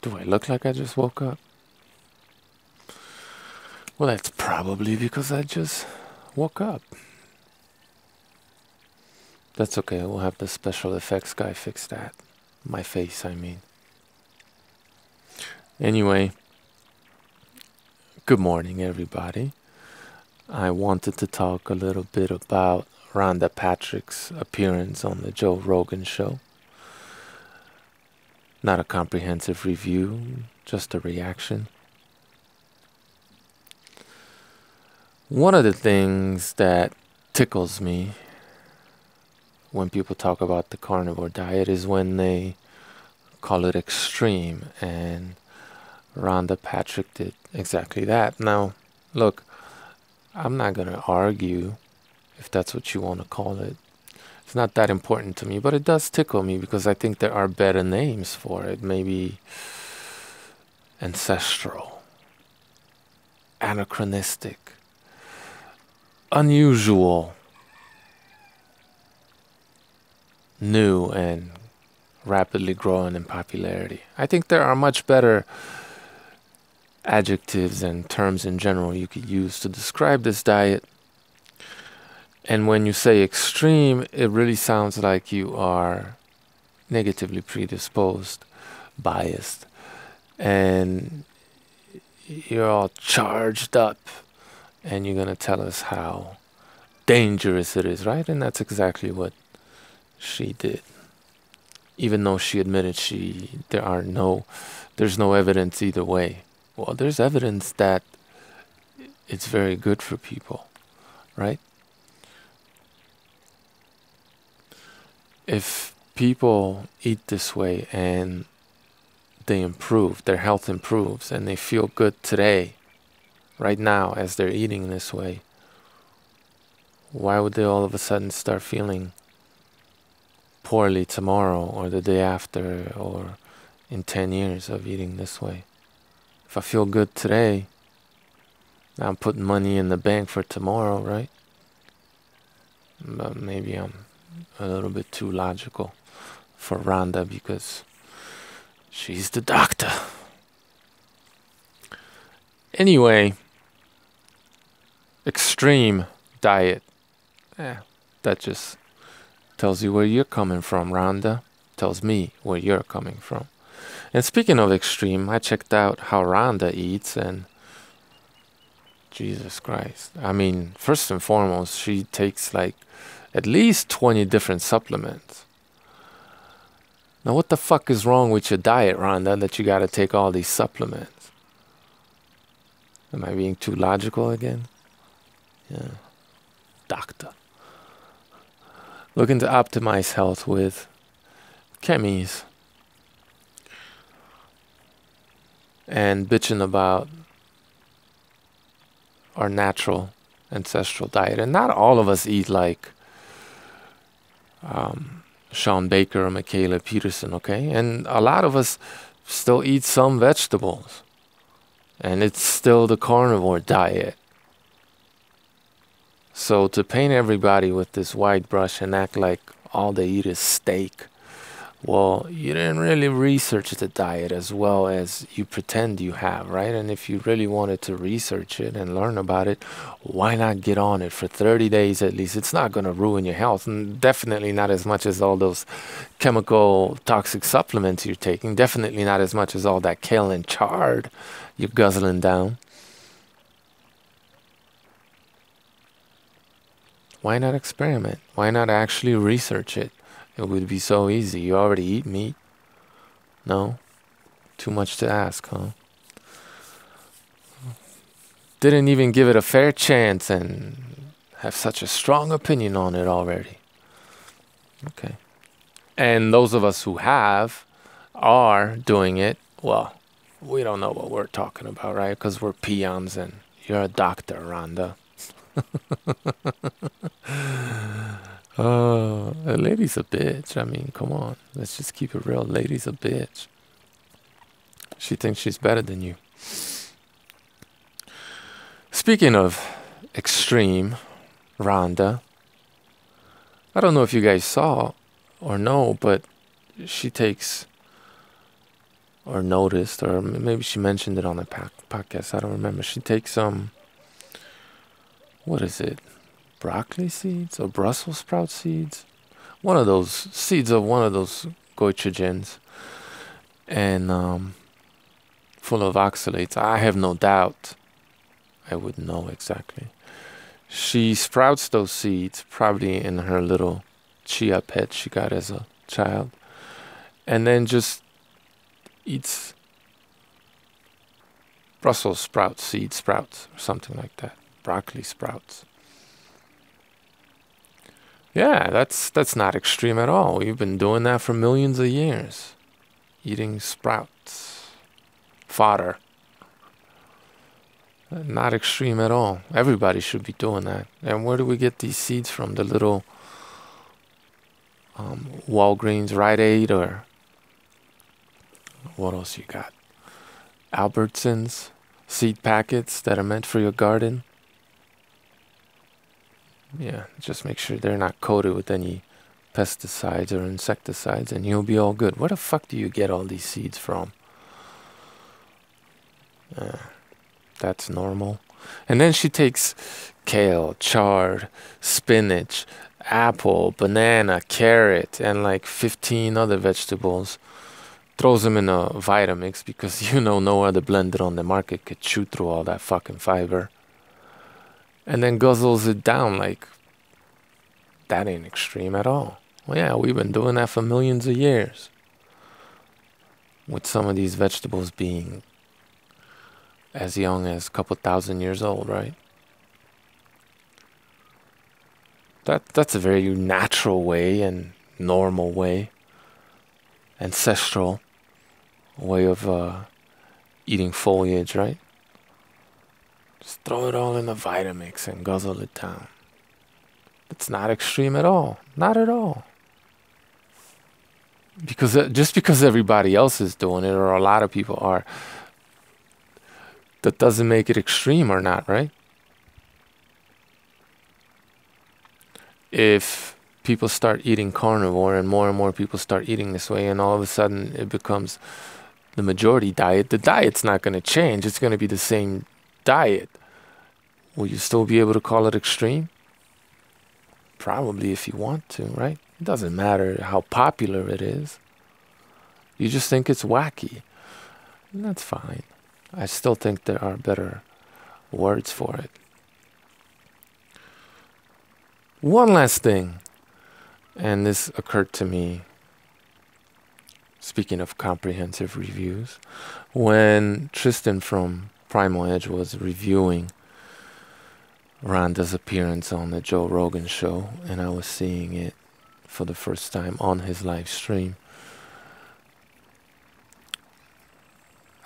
Do I look like I just woke up? Well, that's probably because I just woke up. That's okay, we'll have the special effects guy fix that. My face, I mean. Anyway, good morning, everybody. I wanted to talk a little bit about Rhonda Patrick's appearance on the Joe Rogan show. Not a comprehensive review, just a reaction. One of the things that tickles me when people talk about the carnivore diet is when they call it extreme, and Rhonda Patrick did exactly that. Now, look, I'm not going to argue if that's what you want to call it. It's not that important to me, but it does tickle me because I think there are better names for it. Maybe ancestral, anachronistic, unusual, new, and rapidly growing in popularity. I think there are much better adjectives and terms in general you could use to describe this diet. And when you say extreme, it really sounds like you are negatively predisposed, biased, and you're all charged up, and you're going to tell us how dangerous it is, right? And that's exactly what she did. Even though she admitted there's no evidence either way. Well, there's evidence that it's very good for people, right? If people eat this way and they improve, their health improves, and they feel good today, right now, as they're eating this way, why would they all of a sudden start feeling poorly tomorrow or the day after or in 10 years of eating this way? If I feel good today, I'm putting money in the bank for tomorrow, right? But maybe I'm a little bit too logical for Rhonda because she's the doctor. Anyway, extreme diet. That just tells you where you're coming from, Rhonda. Tells me where you're coming from. And speaking of extreme, I checked out how Rhonda eats, and Jesus Christ. I mean, first and foremost, she takes like at least 20 different supplements. Now, what the fuck is wrong with your diet, Rhonda, that you gotta take all these supplements? Am I being too logical again? Yeah. Doctor. Looking to optimize health with chemies. And bitching about our natural ancestral diet. And not all of us eat like Sean Baker or Michaela Peterson, okay? And a lot of us still eat some vegetables. And it's still the carnivore diet. So to paint everybody with this wide brush and act like all they eat is steak, well, you didn't really research the diet as well as you pretend you have, right? And if you really wanted to research it and learn about it, why not get on it for 30 days at least? It's not going to ruin your health, and definitely not as much as all those chemical toxic supplements you're taking. Definitely not as much as all that kale and chard you're guzzling down. Why not experiment? Why not actually research it? It would be so easy. You already eat meat. No? Too much to ask, huh? Didn't even give it a fair chance and have such a strong opinion on it already. Okay. And those of us who are doing it, well, we don't know what we're talking about, right? Because we're peons and you're a doctor, Rhonda. A lady's a bitch. I mean, come on. Let's just keep it real. Lady's a bitch. She thinks she's better than you. Speaking of extreme, Rhonda, I don't know if you guys saw or know, but she takes or noticed, or maybe she mentioned it on the podcast. I don't remember. She takes what is it? Broccoli seeds or Brussels sprout seeds? One of those seeds of one of those goitrogens, and full of oxalates. I have no doubt. I wouldn't know exactly. She sprouts those seeds probably in her little chia pet she got as a child, and then just eats Brussels sprouts, seed sprouts, or something like that. Broccoli sprouts. Yeah, that's not extreme at all. We've been doing that for millions of years. Eating sprouts. Fodder. Not extreme at all. Everybody should be doing that. And where do we get these seeds from? The little Walgreens, Rite Aid, or what else you got? Albertsons seed packets that are meant for your garden. Yeah, just make sure they're not coated with any pesticides or insecticides, and you'll be all good. Where the fuck do you get all these seeds from? That's normal. And then she takes kale, chard, spinach, apple, banana, carrot, and like 15 other vegetables. Throws them in a Vitamix because no other blender on the market could chew through all that fucking fiber. And then guzzles it down like that ain't extreme at all. Well, yeah, we've been doing that for millions of years. With some of these vegetables being as young as a couple thousand years old, right? That's a very natural way and normal way, ancestral way of eating foliage, right? Just throw it all in the Vitamix and guzzle it down. It's not extreme at all. Not at all. Because just because everybody else is doing it, or a lot of people are, that doesn't make it extreme or not, right? If people start eating carnivore and more people start eating this way, and all of a sudden it becomes the majority diet, the diet's not going to change. It's going to be the same diet. Will you still be able to call it extreme? Probably, if you want to, right? It doesn't matter how popular it is. You just think it's wacky. And that's fine. I still think there are better words for it. One last thing, and this occurred to me, speaking of comprehensive reviews, when Tristan from Primal Edge was reviewing Rhonda's appearance on the Joe Rogan show, and I was seeing it for the first time on his live stream.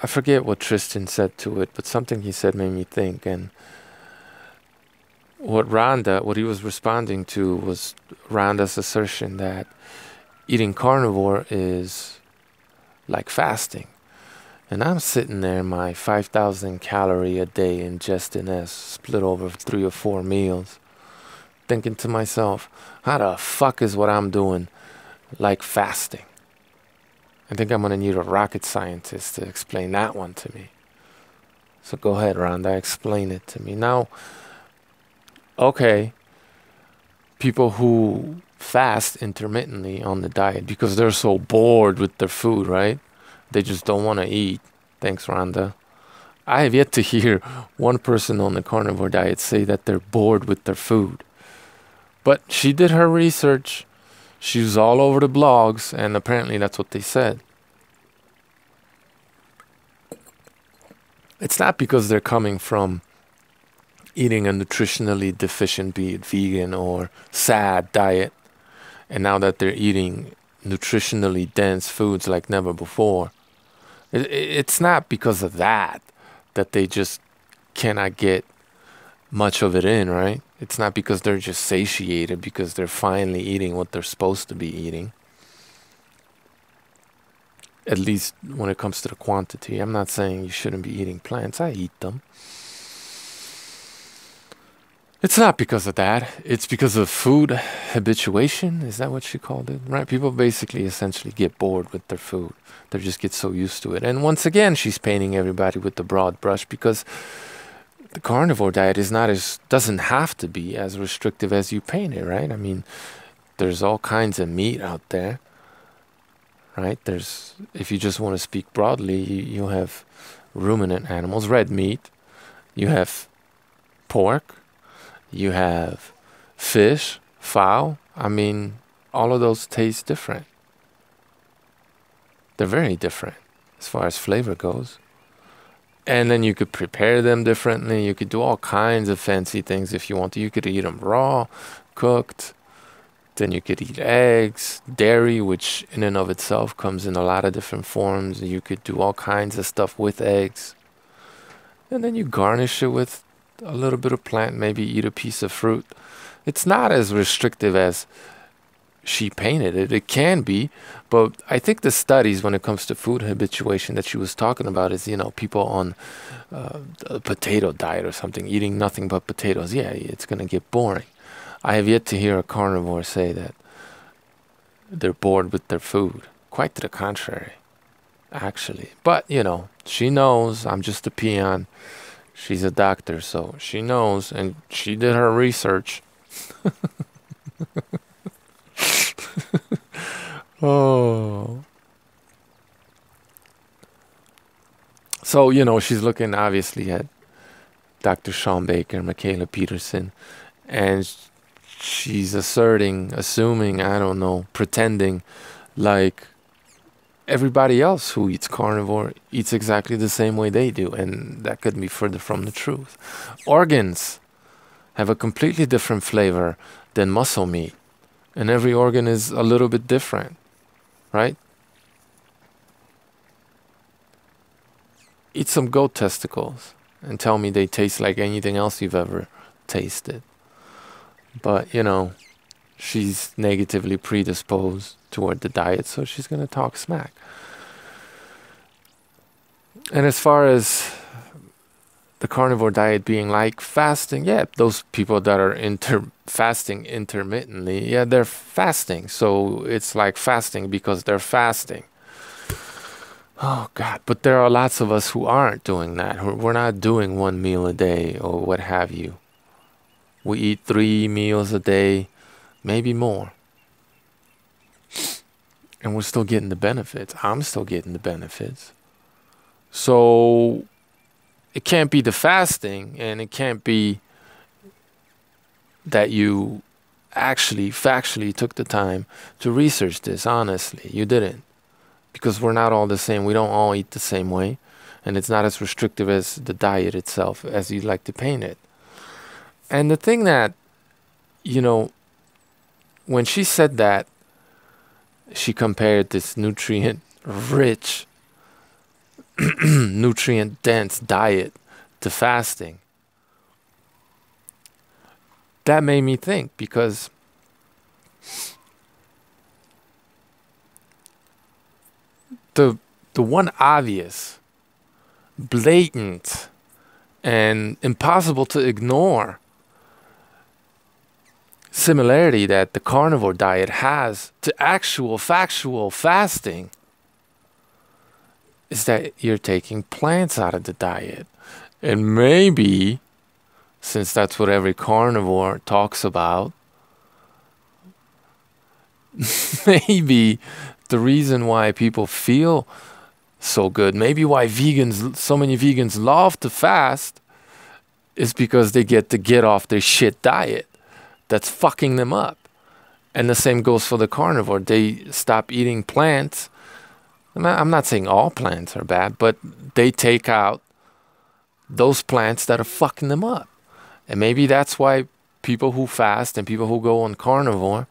I forget what Tristan said to it, but something he said made me think, and what he was responding to was Rhonda's assertion that eating carnivore is like fasting. And I'm sitting there, my 5,000 calorie a day ingesting as split over 3 or 4 meals, thinking to myself, how the fuck is what I'm doing like fasting? I think I'm going to need a rocket scientist to explain that one to me. So go ahead, Rhonda, explain it to me. Now, okay, people who fast intermittently on the diet because they're so bored with their food, right? They just don't want to eat. Thanks, Rhonda. I have yet to hear one person on the carnivore diet say that they're bored with their food. But she did her research. She was all over the blogs, and apparently that's what they said. It's not because they're coming from eating a nutritionally deficient, be it vegan or SAD diet, and now that they're eating nutritionally dense foods like never before. It's not because of that they just cannot get much of it in, right? It's not because they're just satiated because they're finally eating what they're supposed to be eating. At least when it comes to the quantity. I'm not saying you shouldn't be eating plants. I eat them. It's not because of that. It's because of food habituation. Is that what she called it? Right? People basically essentially get bored with their food. They just get so used to it. And once again, she's painting everybody with the broad brush because the carnivore diet is not as, doesn't have to be as restrictive as you paint it, right? I mean, there's all kinds of meat out there, right? There's, if you just want to speak broadly, you have ruminant animals, red meat. You have pork. You have fish, fowl. I mean, all of those taste different. They're very different as far as flavor goes. And then you could prepare them differently. You could do all kinds of fancy things if you want to. You could eat them raw, cooked. Then you could eat eggs, dairy, which in and of itself comes in a lot of different forms. You could do all kinds of stuff with eggs. And then you garnish it with a little bit of plant, maybe eat a piece of fruit. It's not as restrictive as she painted it. It can be, but I think the studies when it comes to food habituation that she was talking about is, you know, people on a potato diet or something, eating nothing but potatoes. Yeah, it's going to get boring. I have yet to hear a carnivore say that they're bored with their food. Quite to the contrary, actually. But, you know, she knows I'm just a peon. She's a doctor, so she knows, and she did her research. Oh. So, you know, she's looking obviously at Dr. Sean Baker, Michaela Peterson, and she's assuming, I don't know, pretending like everybody else who eats carnivore eats exactly the same way they do, and that could be further from the truth. Organs have a completely different flavor than muscle meat, and every organ is a little bit different, right? Eat some goat testicles and tell me they taste like anything else you've ever tasted. But, you know, she's negatively predisposed toward the diet, so she's going to talk smack. And as far as the carnivore diet being like fasting, yeah, those people that are fasting intermittently, yeah, they're fasting. So it's like fasting because they're fasting. Oh, God. But there are lots of us who aren't doing that. We're not doing one meal a day or what have you. We eat 3 meals a day, maybe more. And we're still getting the benefits. I'm still getting the benefits. So it can't be the fasting, and it can't be that you actually, factually took the time to research this. Honestly, you didn't. Because we're not all the same. We don't all eat the same way. And it's not as restrictive as the diet itself, as you like to paint it. And the thing that, you know, when she said that, she compared this nutrient-rich, nutrient-dense diet to fasting. That made me think, because the one obvious, blatant, and impossible to ignore similarity that the carnivore diet has to actual factual fasting is that you're taking plants out of the diet. And maybe, since that's what every carnivore talks about, maybe the reason why people feel so good, maybe why so many vegans love to fast, is because they get off their shit diet that's fucking them up. And the same goes for the carnivore. They stop eating plants. I'm not saying all plants are bad, but they take out those plants that are fucking them up. And maybe that's why people who fast and people who go on carnivore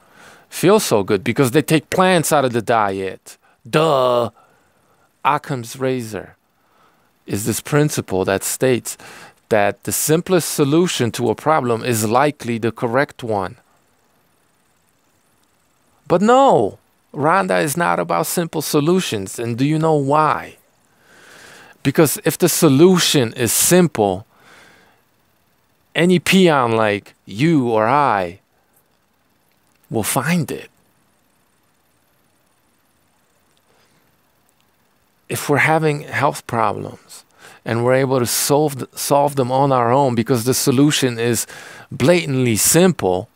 feel so good, because they take plants out of the diet. Duh. Occam's razor is this principle that states that the simplest solution to a problem is likely the correct one. But no, Rhonda is not about simple solutions. And do you know why? Because if the solution is simple, Any peon like you or I will find it. If we're having health problems and we're able to solve them on our own because the solution is blatantly simple,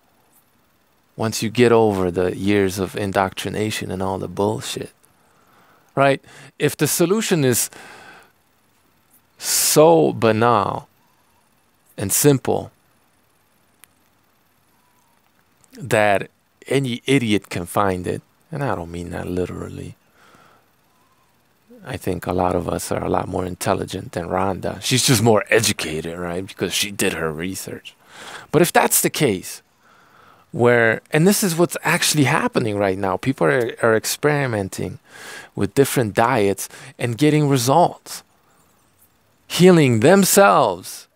once you get over the years of indoctrination and all the bullshit, right? If the solution is so banal and simple that any idiot can find it, and I don't mean that literally. I think a lot of us are a lot more intelligent than Rhonda. She's just more educated, right? Because she did her research. But if that's the case, and this is what's actually happening right now, people are experimenting with different diets and getting results. Healing themselves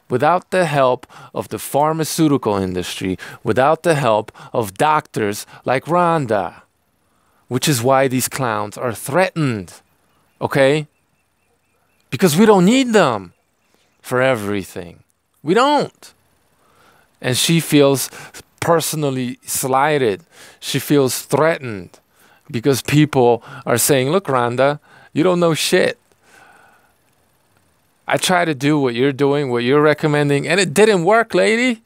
without the help of the pharmaceutical industry, without the help of doctors like Rhonda. Which is why these clowns are threatened, okay? Because we don't need them for everything. We don't. And she feels personally slighted. She feels threatened because people are saying, look, Rhonda, you don't know shit. I try to do what you're doing, what you're recommending, and it didn't work, lady.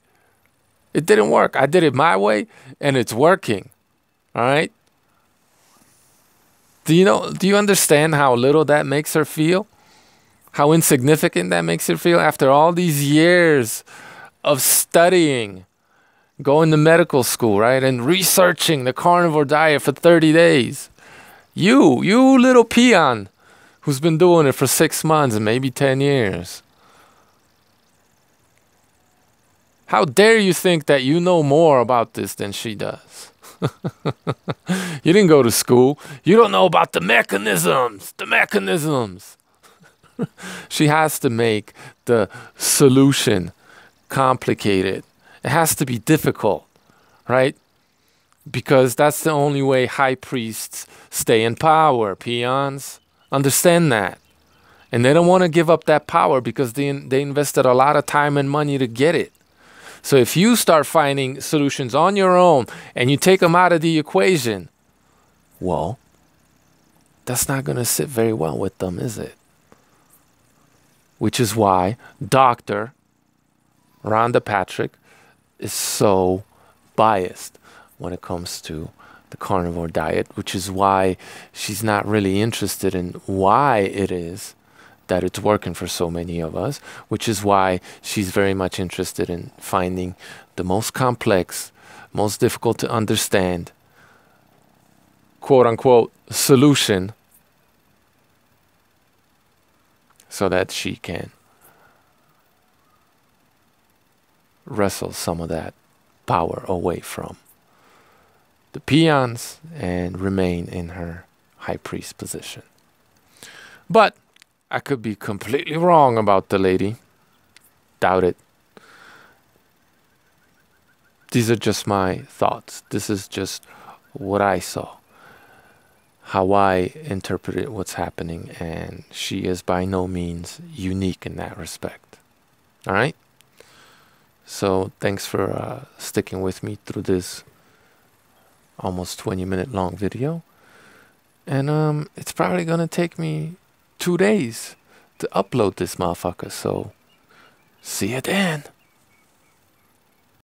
It didn't work. I did it my way, and it's working, all right? Do you understand how little that makes her feel? How insignificant that makes her feel after all these years of studying, going to medical school, right? And researching the carnivore diet for 30 days. You little peon who's been doing it for 6 months and maybe 10 years. How dare you think that you know more about this than she does? You didn't go to school. You don't know about the mechanisms. She has to make the solution complicated. It has to be difficult, right? Because that's the only way high priests stay in power, peons. Understand that. And they don't want to give up that power because they invested a lot of time and money to get it. So if you start finding solutions on your own and you take them out of the equation, well, that's not going to sit very well with them, is it? Which is why Dr. Rhonda Patrick is so biased when it comes to the carnivore diet, which is why she's not really interested in why it is that it's working for so many of us, which is why she's very much interested in finding the most complex, most difficult to understand, quote unquote, solution so that she can wrestle some of that power away from the peons and remain in her high priest position. But I could be completely wrong about the lady. Doubt it. These are just my thoughts. This is just what I saw, how I interpreted what's happening, and she is by no means unique in that respect. All right? So thanks for sticking with me through this almost 20-minute long video. And it's probably going to take me 2 days to upload this motherfucker. So see you then.